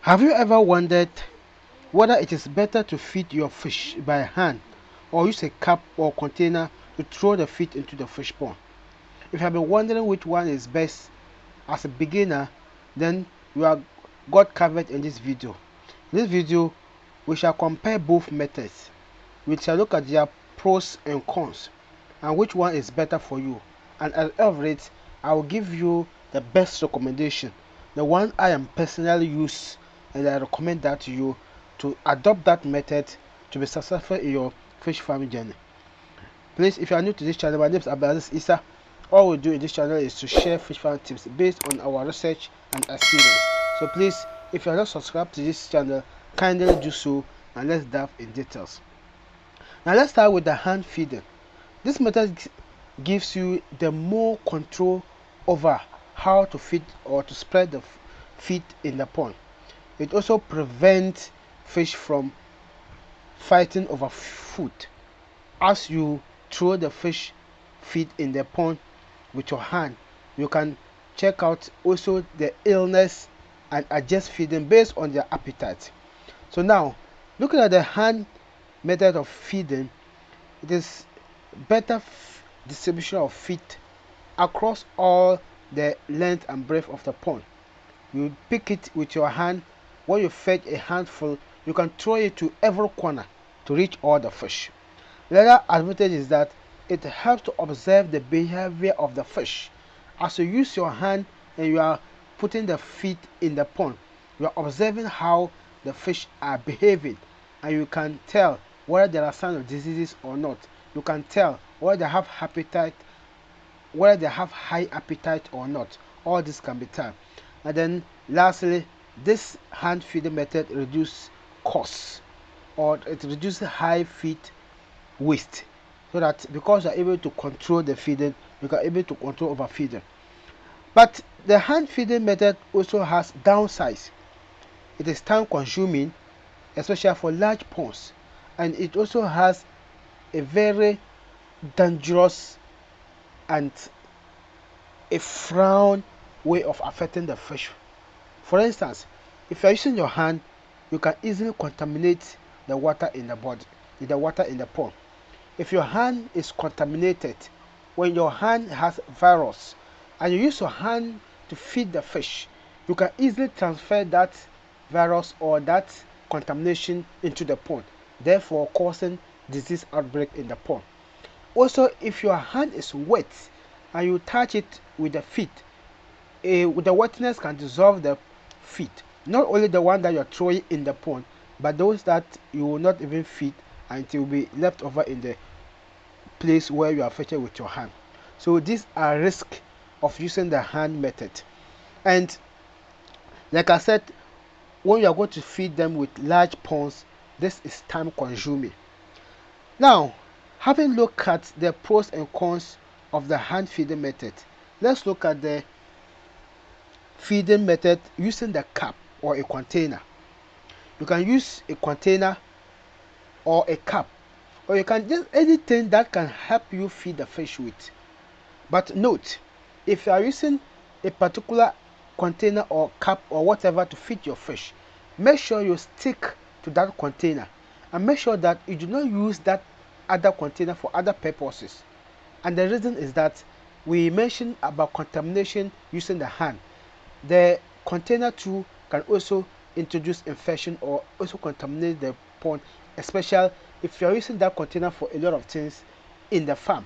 Have you ever wondered whether it is better to feed your fish by hand or use a cup or container to throw the feed into the fish pond? If you have been wondering which one is best as a beginner, then you are got covered in this video. In this video, we shall compare both methods. We shall look at their pros and cons and which one is better for you. And as of it, I will give you the best recommendation, the one I am personally use, and I recommend that to you to adopt that method to be successful in your fish farming journey. Please, if you are new to this channel, my name is Abdulaziz Issa. All we do in this channel is to share fish farming tips based on our research and experience. So please, if you are not subscribed to this channel, kindly do so, and let's dive in details. Now let's start with the hand feeding. This method gives you the more control over how to feed or to spread the feed in the pond. It also prevents fish from fighting over food. As you throw the fish feed in the pond with your hand, you can check out also the illness and adjust feeding based on their appetite. So now, looking at the hand method of feeding, it is better distribution of feed across all the length and breadth of the pond. You pick it with your hand. When you fetch a handful, you can throw it to every corner to reach all the fish. The other advantage is that it helps to observe the behavior of the fish. As you use your hand and you are putting the feed in the pond, you are observing how the fish are behaving, and you can tell whether there are signs of diseases or not. You can tell whether they have appetite, whether they have high appetite or not. All this can be told. And then lastly, this hand feeding method reduces costs, or it reduces high feed waste, so that because you are able to control the feeding, you are able to control overfeeding. But the hand feeding method also has downsides. It is time consuming, especially for large ponds, and it also has a very dangerous and a frown way of affecting the fish. For instance, if you are using your hand, you can easily contaminate the water in the body, the water in the pond. If your hand is contaminated, when your hand has virus and you use your hand to feed the fish, you can easily transfer that virus or that contamination into the pond, therefore causing disease outbreak in the pond. Also, if your hand is wet and you touch it with the feed, the wetness can dissolve the feed, not only the one that you're throwing in the pond, but those that you will not even feed, and it will be left over in the place where you are fetching with your hand. So these are risks of using the hand method. And like I said, when you are going to feed them with large ponds, this is time consuming. Now, having looked at the pros and cons of the hand feeding method, let's look at the feeding method using the cup or a container. You can use a container or a cup, or you can just anything that can help you feed the fish with. But note, if you are using a particular container or cup or whatever to feed your fish, make sure you stick to that container, and make sure that you do not use that other container for other purposes. And the reason is that we mentioned about contamination using the hand. The container too can also introduce infection or also contaminate the pond, especially if you are using that container for a lot of things in the farm.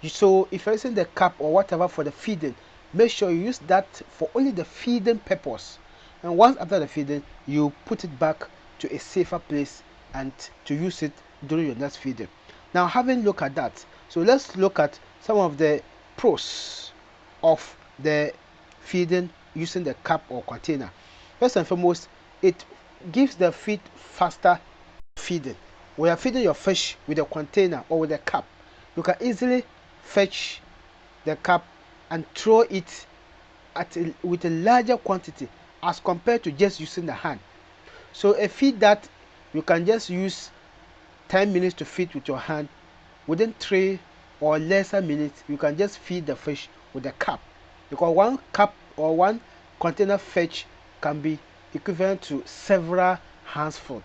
So if you're using the cup or whatever for the feeding, make sure you use that for only the feeding purpose. And once after the feeding, you put it back to a safer place and to use it during your next feeding. Now, having looked at that, so let's look at some of the pros of the feeding using the cup or container. First and foremost, it gives the feed faster feeding. When you're feeding your fish with a container or with a cup, you can easily fetch the cup and throw it with a larger quantity as compared to just using the hand. So a feed that you can just use 10 minutes to feed with your hand, within 3 or lesser minutes, you can just feed the fish with a cup, because one cup or one container fetch can be equivalent to several hands full.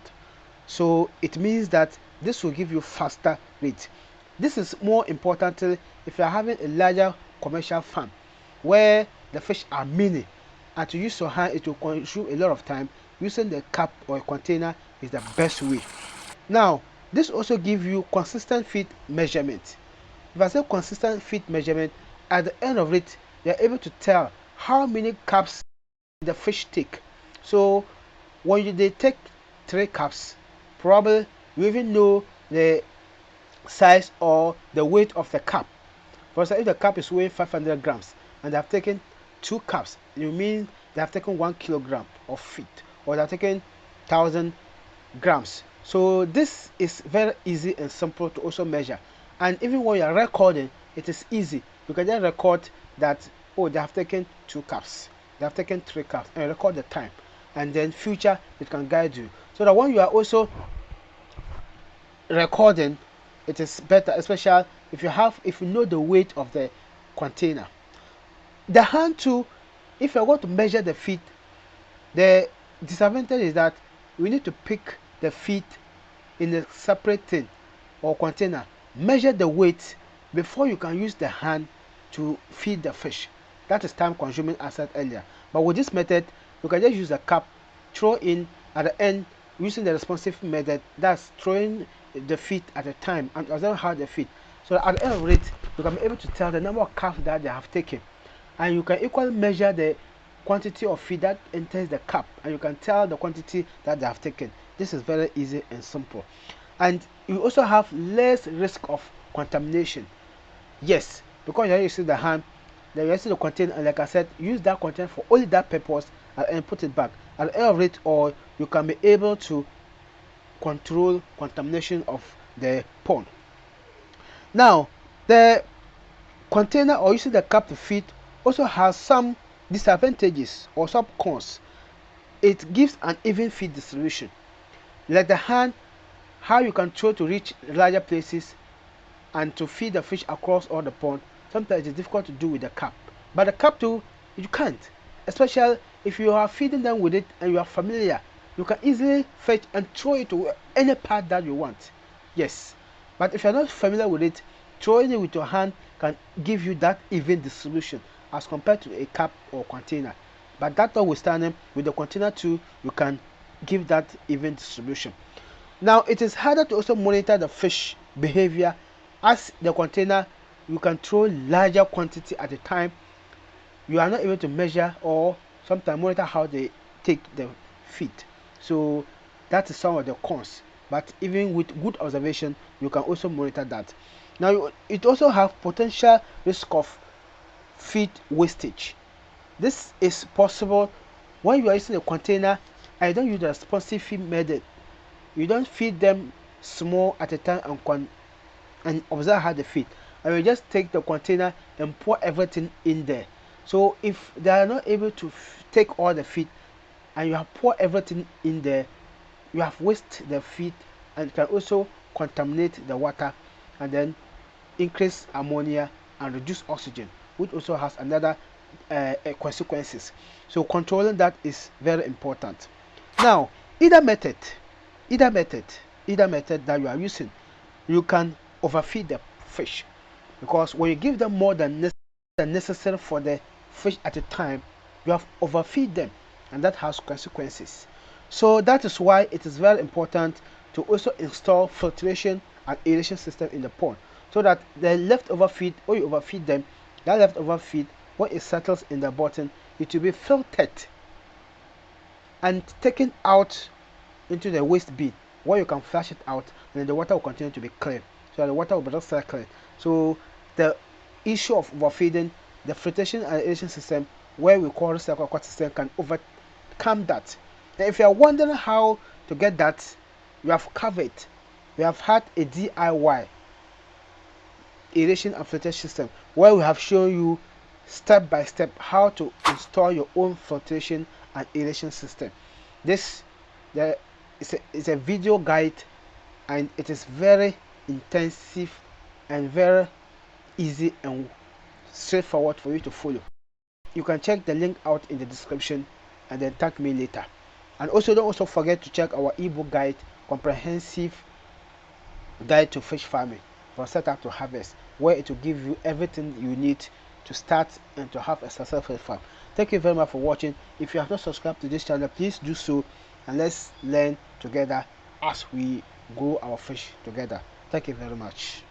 So it means that this will give you faster rate. This is more importantly if you are having a larger commercial farm where the fish are many, and to use your hand it will consume a lot of time. Using the cup or a container is the best way. Now this also gives you consistent feed measurement. If I say consistent feed measurement, at the end of it you are able to tell how many cups the fish take. So when they take 3 cups, probably you even know the size or the weight of the cup. For example, if the cup is weighing 500 grams and they have taken 2 cups, it means they have taken 1 kilogram of feed, or they have taken 1,000 grams. So this is very easy and simple to also measure. And even when you are recording, it is easy. You can just record that, oh, they have taken 2 cups, they have taken 3 cups, and record the time. And then future it can guide you. So that when you are also recording, it is better, especially if you know the weight of the container. The hand too, if you're going to measure the feet, the disadvantage is that we need to pick the feet in a separate thing or container, measure the weight before you can use the hand to feed the fish. That is time consuming, as I said earlier. But with this method you can just use a cup, throw in at the end using the responsive method, that's throwing the feet at a time and observe how they feed. So at the end of it you can be able to tell the number of cups that they have taken, and you can equally measure the quantity of feed that enters the cup, and you can tell the quantity that they have taken. This is very easy and simple, and you also have less risk of contamination. Yes, because you're using the hand, then you're using the container, and like I said, use that container for only that purpose and put it back at the end of it, or you can be able to control contamination of the pond. Now the container or using the cup to feed also has some disadvantages or some cons. It gives an even feed distribution. Like the hand, how you can throw to reach larger places and to feed the fish across all the pond, sometimes it's difficult to do with the cup. But the cup too, you can't, especially if you are feeding them with it and you are familiar. You can easily fetch and throw it to any part that you want. Yes, but if you're not familiar with it, throwing it with your hand can give you that even distribution as compared to a cup or container. But that notwithstanding, with the container too, you can give that even distribution. Now it is harder to also monitor the fish behavior, as the container you can throw larger quantity at a time. You are not able to measure or sometimes monitor how they take the feed. So that is some of the cons. But even with good observation, you can also monitor that. Now it also have potential risk of feed wastage. This is possible when you are using a container and you don't use the responsive feed method. You don't feed them small at a time and observe how they feed. And you just take the container and pour everything in there. So if they are not able to take all the feed and you have poured everything in there, you have wasted the feed and can also contaminate the water and then increase ammonia and reduce oxygen, which also has another consequences. So controlling that is very important. Now either method either method either method that you are using, you can overfeed the fish, because when you give them more than necessary for the fish at a time, you have overfeed them, and that has consequences. So that is why it is very important to also install filtration and aeration system in the pond, so that the leftover feed, or you overfeed them, that leftover feed, when it settles in the bottom, it will be filtered and taken out into the waste bin, where you can flush it out and then the water will continue to be clean, so the water will be recirculated. So the issue of overfeeding, the filtration and aeration system, where we call recircle aquatic system, can overcome that. Now if you are wondering how to get that, you have covered. We have had a DIY aeration and filtration system where we have shown you step by step how to install your own filtration and aeration system. This is a video guide, and it is very intensive and very easy and straightforward for you to follow. You can check the link out in the description and then tag me later. And also don't also forget to check our ebook guide, comprehensive guide to fish farming from setup to harvest, where it will give you everything you need to start and to have a successful farm. Thank you very much for watching. If you have not subscribed to this channel, please do so, and let's learn together as we grow our fish together. Thank you very much.